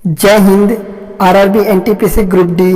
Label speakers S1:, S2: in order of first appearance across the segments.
S1: जय Hind. RRB NTPC group D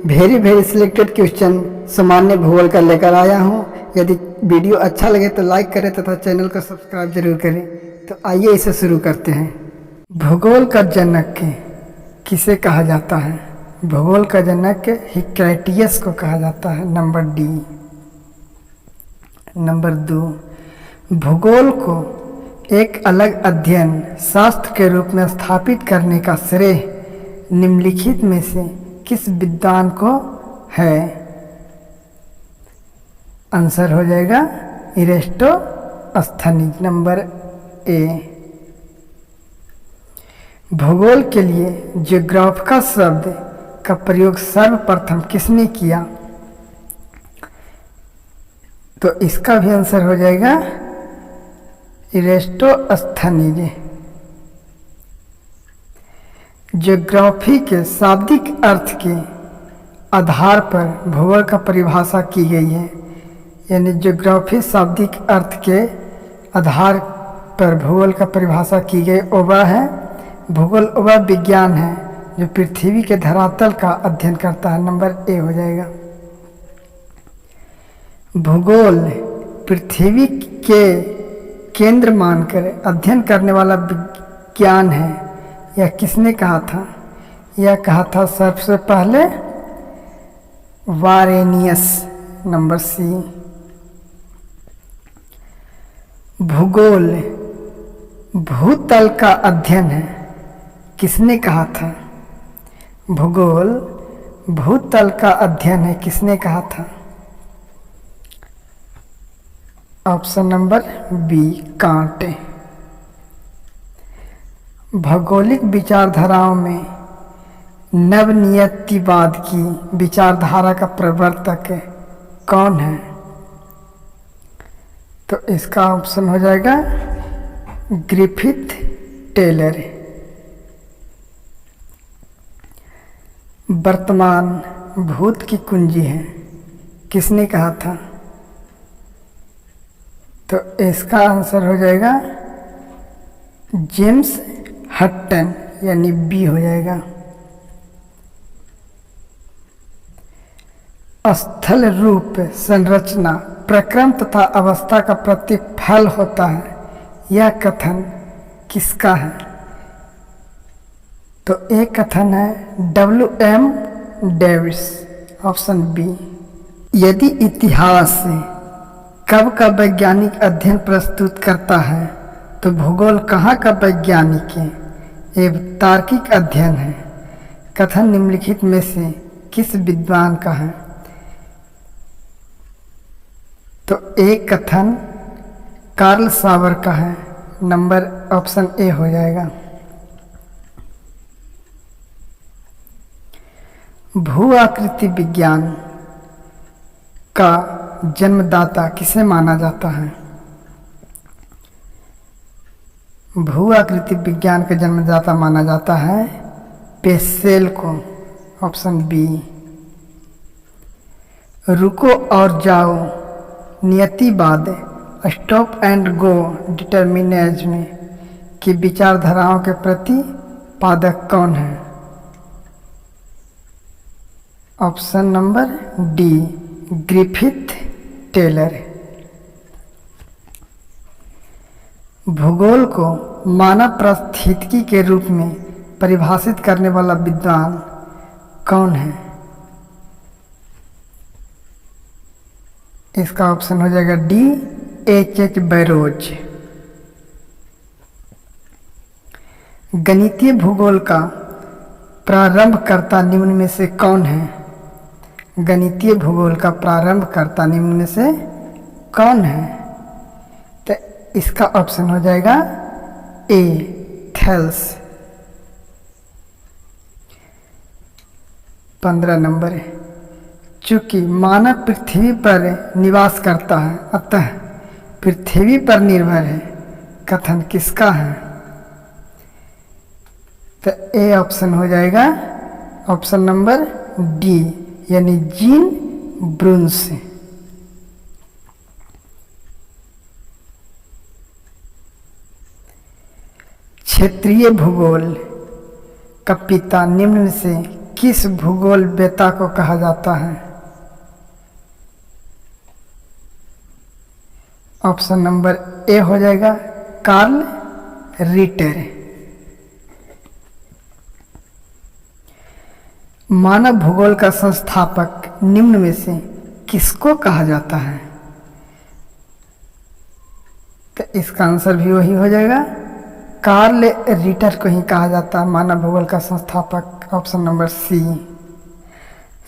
S1: very selected question सामान्य भूगोल का लेकर आया हूं। यदि वीडियो अच्छा लगे तो लाइक करें तथा चैनल को सब्सक्राइब जरूर करें। तो आइए इसे शुरू करते हैं। भूगोल का जनक किसे कहा जाता है? भूगोल का जनक हिक्टैटियस को कहा जाता है। Number D. नंबर 2, भूगोल को एक अलग अध्ययन शास्त्र के रूप में स्थापित करने का श्रेय निम्नलिखित में से किस विद्वान को है? आंसर हो जाएगा इरेस्टोस्थनीज। Number A. भूगोल के लिए ज्योग्राफिकल शब्द का प्रयोग सर्वप्रथम किसने किया? तो इसका भी आंसर हो जाएगा इरेस्टोस्थनीज। ज्योग्राफी के शाब्दिक अर्थ के आधार पर भूगोल का परिभाषा की गई है। यानी ज्योग्राफी शाब्दिक अर्थ के आधार पर भूगोल का परिभाषा की गई। वह है भूगोल, वह विज्ञान है जो पृथ्वी के धरातल का अध्ययन करता है। नंबर ए हो जाएगा। भूगोल पृथ्वी के केंद्र मानकर अध्ययन करने वाला विज्ञान है। यह किसने कहा था? यह कहा था सबसे पहले वारेनियस। Number C. भूगोल भूतल का अध्ययन है, किसने कहा था? भूगोल भूतल का अध्ययन है, किसने कहा था? Option number B, Kant. भौगोलिक विचारधाराओं में नवनियतिवाद की विचारधारा का प्रवर्तक कौन है? तो इसका ऑप्शन हो जाएगा ग्रिफिथ टेलर। वर्तमान भूत की कुंजी है, किसने कहा था? तो इसका आंसर हो जाएगा जेम्स हटन, यानी बी हो जाएगा। स्थल रूप संरचना प्रक्रम तथा अवस्था का प्रतिफल होता है, यह कथन किसका है? तो एक कथन है W.M. डेविस। Option B. यदि इतिहास कब का वैज्ञानिक अध्ययन प्रस्तुत करता है तो भूगोल कहाँ का वैज्ञानिक एवं तार्किक अध्ययन है। कथन निम्नलिखित में से किस विद्वान का है? तो एक कथन कार्ल सावर का है। नंबर ऑप्शन ए हो जाएगा। भू आकृति विज्ञान का जन्मदाता किसे माना जाता है? भू आकृति विज्ञान का जन्मदाता माना जाता है पेसेल को। Option B. रुको और जाओ नियतिवाद स्टॉप एंड गो डिटर्मिनिज्म की विचारधाराओं के प्रतिपादक कौन है? Option number D, Griffith Taylor. भूगोल को मानव पारिस्थितिकी के रूप में परिभाषित करने वाला विद्वान कौन है? इसका ऑप्शन हो जाएगा डी, H.H. बैरोज। गणितीय भूगोल का प्रारंभकर्ता निम्न में से कौन है? गणितीय भूगोल का प्रारंभकर्ता निम्न में से कौन है? तो इसका ऑप्शन हो जाएगा ए, थेल्स। 15 नंबर। चूंकि मानव पृथ्वी पर निवास करता है अतः पृथ्वी पर निर्भर है, कथन किसका है? तो ए ऑप्शन हो जाएगा ऑप्शन नंबर डी, यानी जीन ब्रून्स। क्षेत्रीय भूगोल का पिता निम्न में से किस भूगोल वेत्ता को कहा जाता है? ऑप्शन नंबर ए हो जाएगा कार्ल रिटर। मानव भूगोल का संस्थापक निम्न में से किसको कहा जाता है? तो इसका आंसर भी वही हो जाएगा, कार्ल रिटर को ही कहा जाता है मानव भूगोल का संस्थापक। Option number C.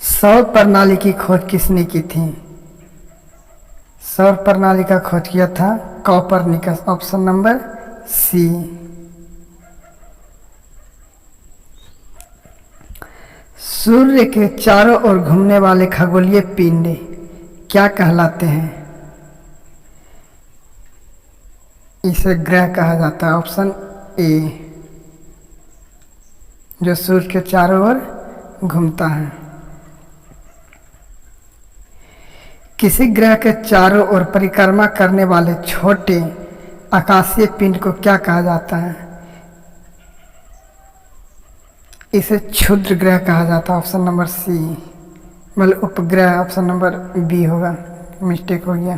S1: सौर प्रणाली की खोज किसने की थी? सौर प्रणाली का खोज किया था कोपरनिकस। Option number C. सूर्य के चारों ओर घूमने वाले खगोलीय पिंड क्या कहलाते हैं? इसे ग्रह कहा जाता है। ऑप्शन ए, जो सूर्य के चारों ओर घूमता है। किसी ग्रह के चारों ओर परिक्रमा करने वाले छोटे आकाशीय पिंड को क्या कहा जाता है? इसे क्षुद्र ग्रह कहा जाता है। ऑप्शन नंबर सी, मतलब उपग्रह। ऑप्शन नंबर बी होगा, मिस्टेक हो गया।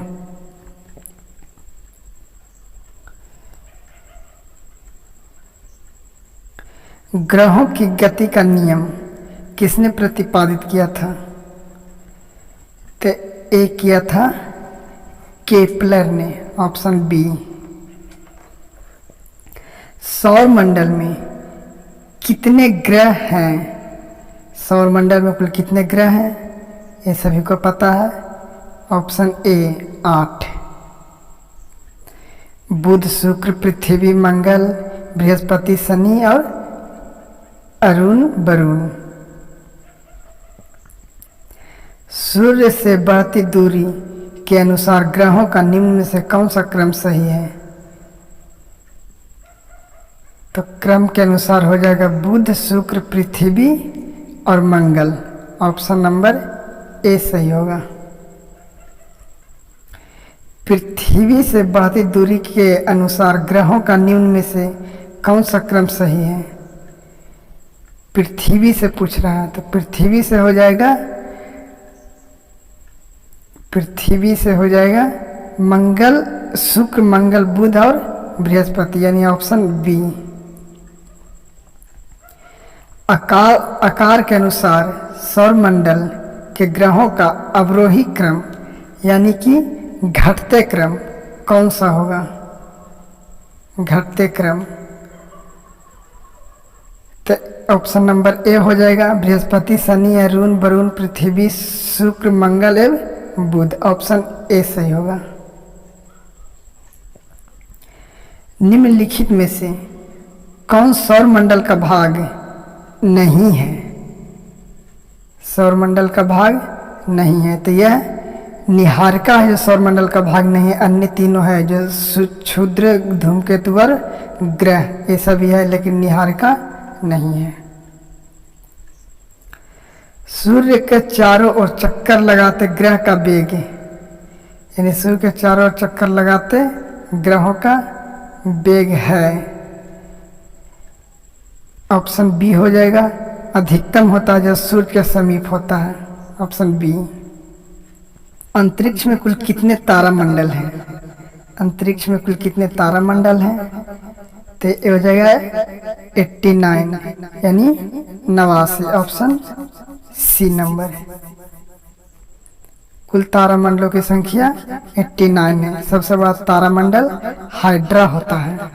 S1: ग्रहों की गति का नियम किसने प्रतिपादित किया था? तो ए किया था केपलर ने। Option B. सौर मंडल में कितने ग्रह हैं? सौर मंडल में कुल कितने ग्रह हैं ये सभी को पता है। Option A 8। बुध, शुक्र, पृथ्वी, मंगल, बृहस्पति, शनि और अरुण, वरुण। सूर्य से बढ़ती दूरी के अनुसार ग्रहों का निम्न में से कौन सा क्रम सही है? तो क्रम के अनुसार हो जाएगा बुध, शुक्र, पृथ्वी और मंगल। ऑप्शन नंबर ए सही होगा। पृथ्वी से बढ़ती दूरी के अनुसार ग्रहों का निम्न में से कौन सा क्रम सही है? पृथ्वी से पूछ रहा है, तो पृथ्वी से हो जाएगा, पृथ्वी से हो जाएगा मंगल, शुक्र, मंगल, बुध और बृहस्पति, यानी ऑप्शन बी। आकार के अनुसार सौरमंडल के ग्रहों का अवरोही क्रम यानी कि घटते क्रम कौन सा होगा? घटते क्रम। तो ऑप्शन नंबर ए हो जाएगा बृहस्पति, शनि, अरुण, वरुण, पृथ्वी, शुक्र, मंगल एवं बुध। ऑप्शन ए सही होगा। निम्नलिखित में से कौन सौरमंडल का भाग नहीं है? सौरमंडल का भाग नहीं है, तो यह निहारिका है जो सौरमंडल का भाग नहीं है। अन्य तीनों है जो क्षुद्र, धूमकेतु और ग्रह, ये सभी है, लेकिन निहारिका नहीं है। सूर्य के चारों ओर चक्कर लगाते ग्रह का वेग, यानी सूर्य के चारों ओर चक्कर लगाते ग्रहों का वेग है। ऑप्शन बी हो जाएगा, अधिकतम होता है जब सूर्य के समीप होता है। Option B. अंतरिक्ष में कुल कितने तारामंडल हैं? अंतरिक्ष में कुल कितने तारामंडल हैं? तो ये हो जाएगा 89, यानी 89। ऑप्शन सी नंबर है। कुल तारामंडलों की संख्या 89 है। सबसे बड़ा तारामंडल हाइड्रा होता है।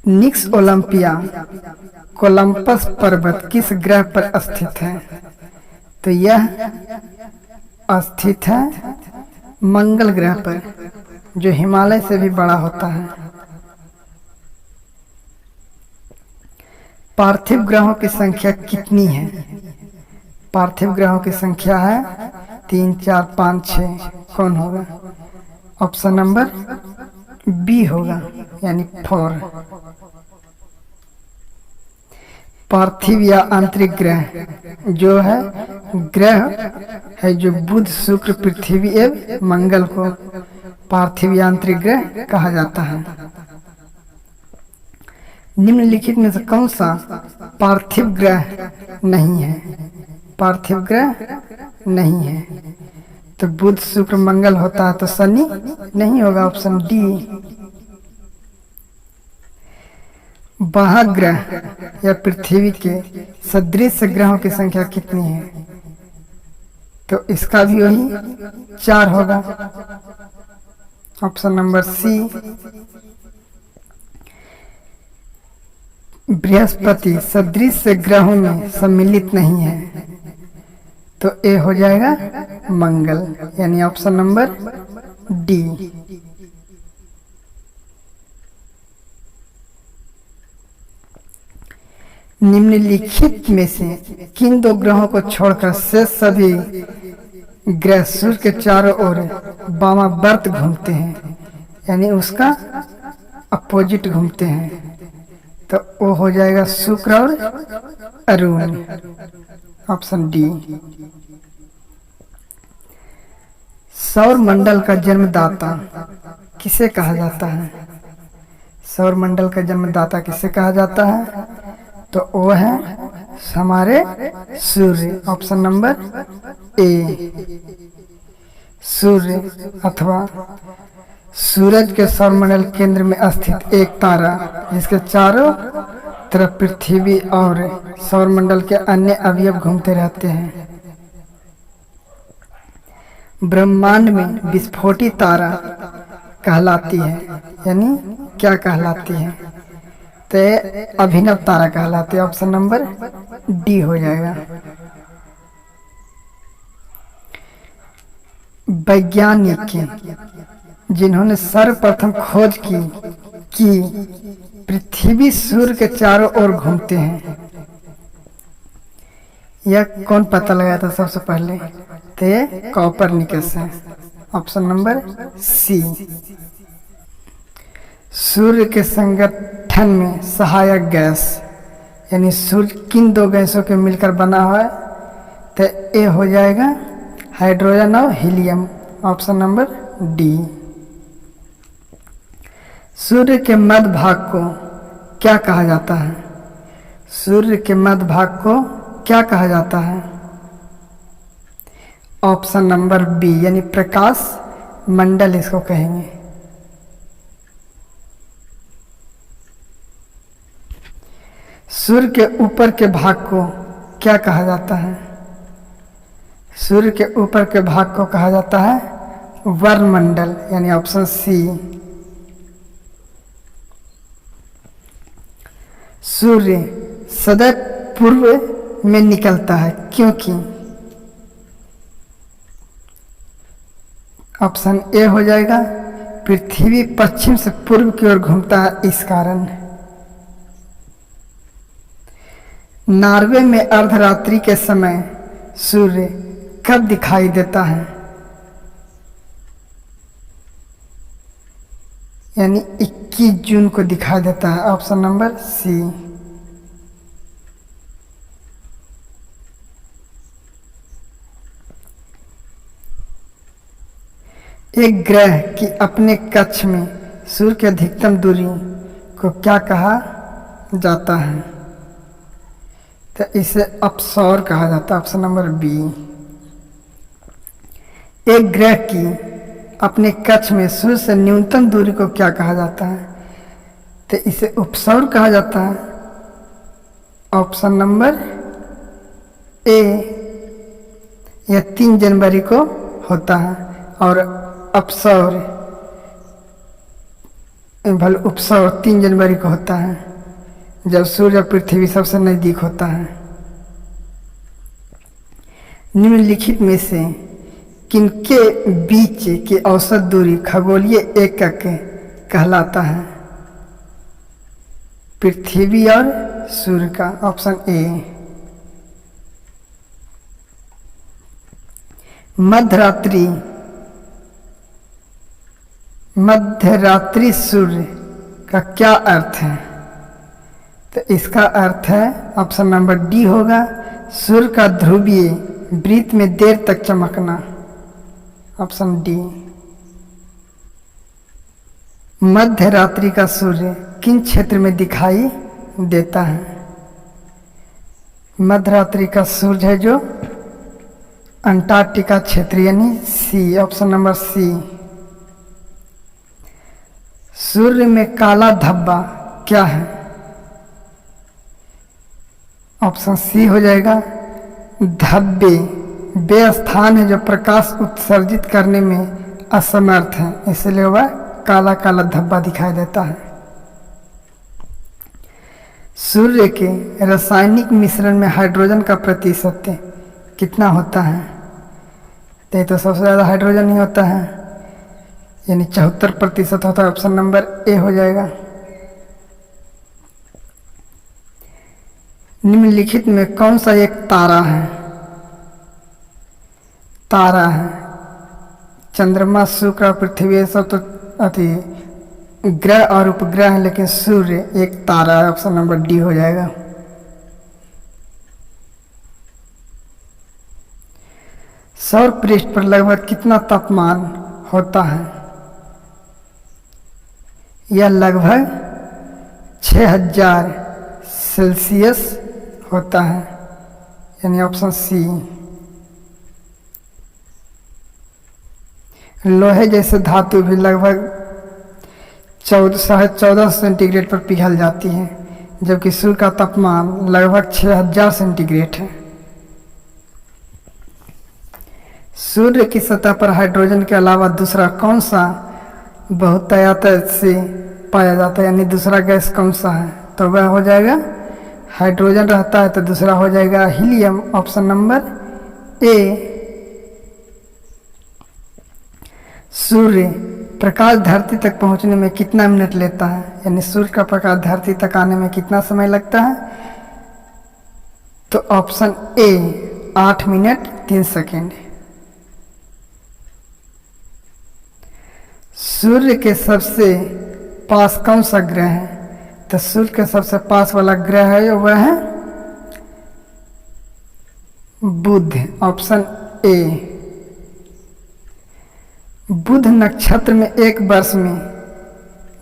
S1: निक्स ओलंपिया कोलंबस पर्वत किस ग्रह पर स्थित है? तो यह स्थित है मंगल ग्रह पर, जो हिमालय से भी बड़ा होता है। पार्थिव ग्रहों की संख्या कितनी है? पार्थिव ग्रहों की संख्या है 3, 4, 5, 6। कौन होगा? ऑप्शन नंबर बी होगा, यानी 4। पार्थिव या आंतरिक ग्रह जो है, ग्रह है जो बुध, शुक्र, पृथ्वी एवं मंगल को पार्थिव या आंतरिक ग्रह कहा जाता है। निम्नलिखित में से कौन सा पार्थिव ग्रह नहीं है? पार्थिव ग्रह नहीं है तो बुध शुक्र मंगल होता है तो शनि नहीं होगा, ऑप्शन डी। वाहक ग्रह या पृथ्वी के सदृश ग्रहों की संख्या कितनी है? तो इसका भी वही 4 होगा, ऑप्शन नंबर सी। बृहस्पति सदृश ग्रहों में सम्मिलित नहीं है तो ए हो जाएगा मंगल, यानी ऑप्शन नंबर डी। निम्नलिखित में से किन 2 ग्रहों को छोड़कर शेष सभी ग्रह सूर्य के चारों ओर वामावर्त घूमते हैं, यानी उसका अपोजिट घूमते हैं? तो वो हो जाएगा शुक्र और अरुण, ऑप्शन डी। सौर मंडल का जन्मदाता किसे कहा जाता है? सौर मंडल का जन्मदाता किसे कहा जाता है? तो वो है हमारे सूर्य, ऑप्शन नंबर ए। सूर्य अथवा सूरज के सौरमंडल केंद्र में स्थित एक तारा जिसके चारों तरफ पृथ्वी और सौरमंडल के अन्य अवयव घूमते रहते हैं। ब्रह्मांड में विस्फोटी तारा कहलाती है, यानी क्या कहलाती है? तो अभिनव तारा कहलाती है, ऑप्शन नंबर डी हो जाएगा। वैज्ञानिक जिन्होंने सर्वप्रथम खोज की कि पृथ्वी सूर्य के चारों ओर घूमते हैं, यह कौन पता लगाया था सबसे पहले? तो कोपरनिकस है, ऑप्शन नंबर सी। सूर्य के संगठन में सहायक गैस यानी सूर्य किन 2 गैसों के मिलकर बना हुआ है? तो ए हो जाएगा हाइड्रोजन और हीलियम, ऑप्शन नंबर डी। सूर्य के मध्य भाग को क्या कहा जाता है? सूर्य के मध्य भाग को क्या कहा जाता है? ऑप्शन नंबर बी, यानी प्रकाश मंडल इसको कहेंगे। सूर्य के ऊपर के भाग को क्या कहा जाता है? सूर्य के ऊपर के भाग को कहा जाता है वर्णमंडल, यानी ऑप्शन सी। सूर्य सदैव पूर्व में निकलता है क्योंकि? ऑप्शन ए हो जाएगा पृथ्वी पश्चिम से पूर्व की ओर घूमता है, इस कारण। नॉर्वे में अर्धरात्रि के समय सूर्य कब दिखाई देता है? यानी 21 जून को दिखाई देता है, ऑप्शन नंबर सी। एक ग्रह की अपने कक्ष में सूर्य की अधिकतम दूरी को क्या कहा जाता है? तो इसे अपसौर कहा जाता है, ऑप्शन नंबर बी। एक ग्रह की अपने कक्ष में सूर्य से न्यूनतम दूरी को क्या कहा जाता है? तो इसे उपसौर कहा जाता है, ऑप्शन नंबर ए। यह 3 जनवरी को होता है और अपसौर उपसौर 3 जनवरी को होता है जब सूर्य और पृथ्वी सबसे नजदीक होता है। निम्नलिखित में से किनके बीच की औसत दूरी खगोलीय एकक कहलाता है? पृथ्वी और सूर्य का, ऑप्शन ए। मध्यरात्रि सूर्य का क्या अर्थ है? तो इसका अर्थ है ऑप्शन नंबर डी होगा सूर्य का ध्रुवीय वृत्त में देर तक चमकना, ऑप्शन डी। मध्य रात्रि का सूर्य किन क्षेत्र में दिखाई देता है। मध्यरात्रि का सूरज है जो अंटार्कटिका क्षेत्र यानी सी, ऑप्शन नंबर सी। सूर्य में काला धब्बा क्या है? ऑप्शन सी हो जाएगा धब्बे। वे स्थान है जो प्रकाश उत्सर्जित करने में असमर्थ है, इसलिए वह काला काला धब्बा दिखाई देता है। सूर्य के रासायनिक मिश्रण में हाइड्रोजन का प्रतिशत कितना होता है? तो सबसे ज़्यादा हाइड्रोजन ही होता है, यानी 74% होता है। ऑप्शन नंबर ए हो जाएगा। निम्नलिखित में कौन सा एक तारा है? तारा है चंद्रमा, शुक्र, पृथ्वी, सब तो अति ग्रह और उपग्रह है, लेकिन सूर्य एक तारा है। ऑप्शन नंबर डी हो जाएगा। सौर पृष्ठ पर लगभग कितना तापमान होता है? यह लगभग 6000 सेल्सियस होता है, यानी ऑप्शन सी। लोहे जैसे धातु भी लगभग 14 सेंटीग्रेड पर पिघल जाती है, जबकि सूर्य का तापमान लगभग 6000 सेंटीग्रेड है। सूर्य की सतह पर हाइड्रोजन के अलावा दूसरा कौन सा बहुतायत से पाया जाता है, यानी दूसरा गैस कौन सा है? तो वह हो जाएगा हाइड्रोजन रहता है, तो दूसरा हो जाएगा हीलियम। Option number A. सूर्य प्रकाश धरती तक पहुंचने में कितना मिनट लेता है, यानी सूर्य का प्रकाश धरती तक आने में कितना समय लगता है? तो ऑप्शन ए 8 मिनट 3 सेकेंड। सूर्य के सबसे पास कौन सा ग्रह है? तो सूर्य के सबसे पास वाला ग्रह है वह है बुध। Option A. बुध नक्षत्र में एक वर्ष में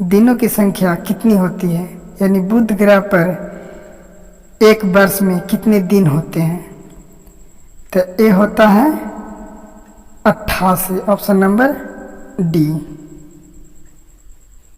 S1: दिनों की संख्या कितनी होती है, यानी बुध ग्रह पर एक वर्ष में कितने दिन होते हैं? तो ए होता है 88। Option number D.